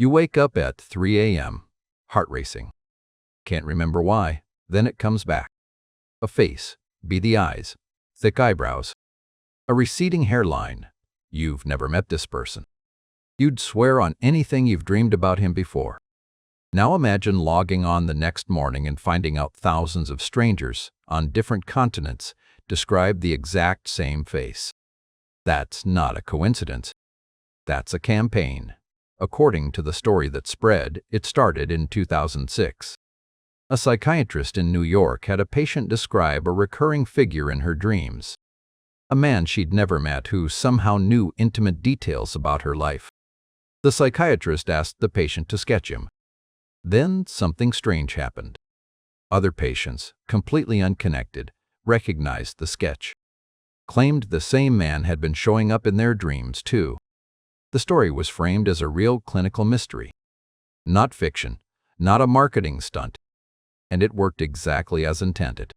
You wake up at 3 a.m., heart racing. Can't remember why, then it comes back. A face, beady eyes, thick eyebrows, a receding hairline. You've never met this person. You'd swear on anything you've dreamed about him before. Now imagine logging on the next morning and finding out thousands of strangers on different continents describe the exact same face. That's not a coincidence. That's a campaign. According to the story that spread, it started in 2006. A psychiatrist in New York had a patient describe a recurring figure in her dreams. A man she'd never met who somehow knew intimate details about her life. The psychiatrist asked the patient to sketch him. Then something strange happened. Other patients, completely unconnected, recognized the sketch. Claimed the same man had been showing up in their dreams too. The story was framed as a real clinical mystery. Not fiction, not a marketing stunt. And it worked exactly as intended.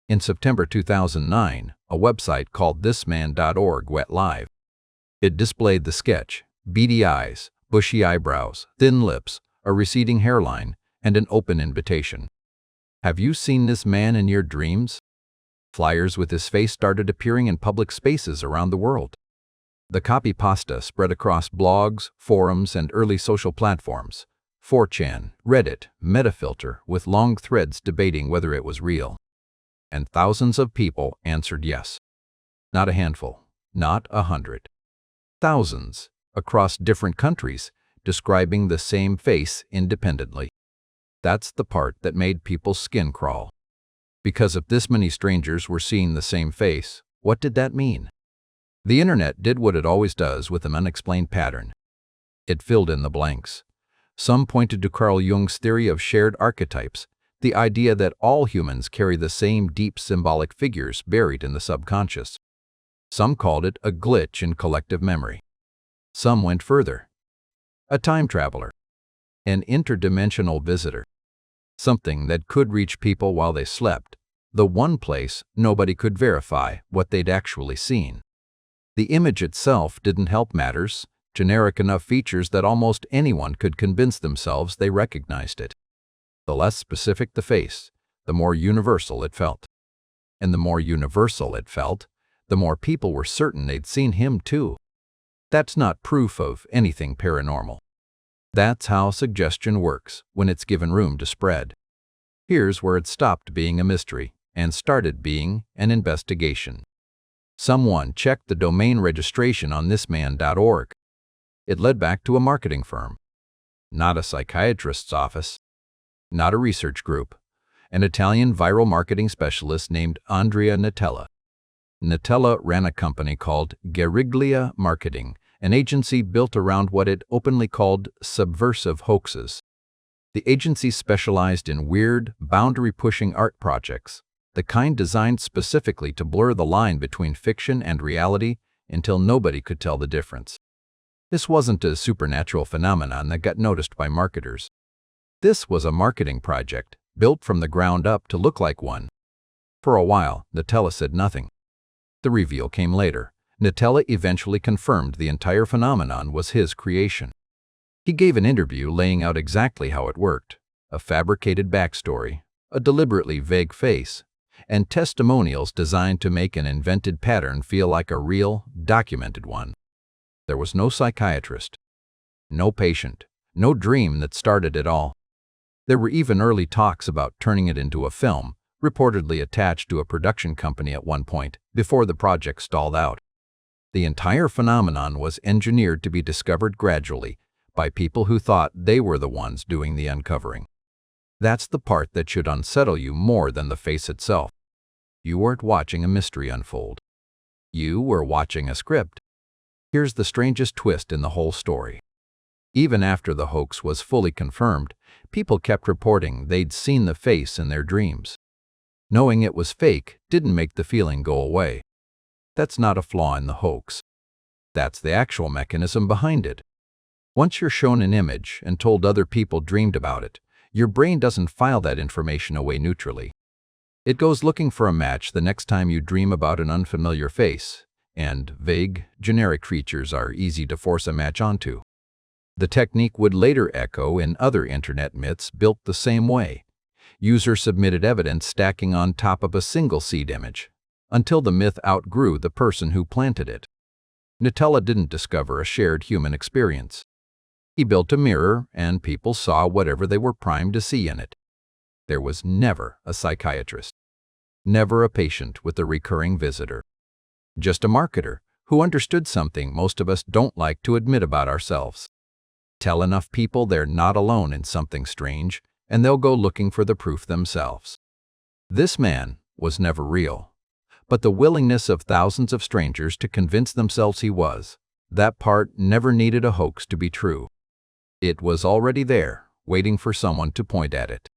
In September 2009, a website called thisman.org went live. It displayed the sketch, beady eyes, bushy eyebrows, thin lips, a receding hairline, and an open invitation. Have you seen this man in your dreams? Flyers with his face started appearing in public spaces around the world. The creepypasta spread across blogs, forums, and early social platforms. 4chan, Reddit, Metafilter, with long threads debating whether it was real. And thousands of people answered yes. Not a handful, not 100. Thousands, across different countries, describing the same face independently. That's the part that made people's skin crawl. Because if this many strangers were seeing the same face, what did that mean? The internet did what it always does with an unexplained pattern. It filled in the blanks. Some pointed to Carl Jung's theory of shared archetypes, the idea that all humans carry the same deep symbolic figures buried in the subconscious. Some called it a glitch in collective memory. Some went further. A time traveler. An interdimensional visitor. Something that could reach people while they slept, the one place nobody could verify what they'd actually seen. The image itself didn't help matters, generic enough features that almost anyone could convince themselves they recognized it. The less specific the face, the more universal it felt. And the more universal it felt, the more people were certain they'd seen him too. That's not proof of anything paranormal. That's how suggestion works when it's given room to spread. Here's where it stopped being a mystery and started being an investigation. Someone checked the domain registration on thisman.org. It led back to a marketing firm. Not a psychiatrist's office. Not a research group. An Italian viral marketing specialist named Andrea Natella. Natella ran a company called Guerriglia Marketing, an agency built around what it openly called subversive hoaxes. The agency specialized in weird, boundary-pushing art projects, the kind designed specifically to blur the line between fiction and reality until nobody could tell the difference. This wasn't a supernatural phenomenon that got noticed by marketers. This was a marketing project, built from the ground up to look like one. For a while, Natella said nothing. The reveal came later. Natella eventually confirmed the entire phenomenon was his creation. He gave an interview laying out exactly how it worked, a fabricated backstory, a deliberately vague face, and testimonials designed to make an invented pattern feel like a real, documented one. There was no psychiatrist, no patient, no dream that started it all. There were even early talks about turning it into a film, reportedly attached to a production company at one point, before the project stalled out. The entire phenomenon was engineered to be discovered gradually by people who thought they were the ones doing the uncovering. That's the part that should unsettle you more than the face itself. You weren't watching a mystery unfold. You were watching a script. Here's the strangest twist in the whole story. Even after the hoax was fully confirmed, people kept reporting they'd seen the face in their dreams. Knowing it was fake didn't make the feeling go away. That's not a flaw in the hoax. That's the actual mechanism behind it. Once you're shown an image and told other people dreamed about it, your brain doesn't file that information away neutrally. It goes looking for a match the next time you dream about an unfamiliar face, and vague, generic creatures are easy to force a match onto. The technique would later echo in other internet myths built the same way. Users submitted evidence stacking on top of a single seed image, until the myth outgrew the person who planted it. Natella didn't discover a shared human experience. He built a mirror, and people saw whatever they were primed to see in it. There was never a psychiatrist, never a patient with a recurring visitor. Just a marketer who understood something most of us don't like to admit about ourselves. Tell enough people they're not alone in something strange, and they'll go looking for the proof themselves. This man was never real, but the willingness of thousands of strangers to convince themselves he was, that part never needed a hoax to be true. It was already there, waiting for someone to point at it.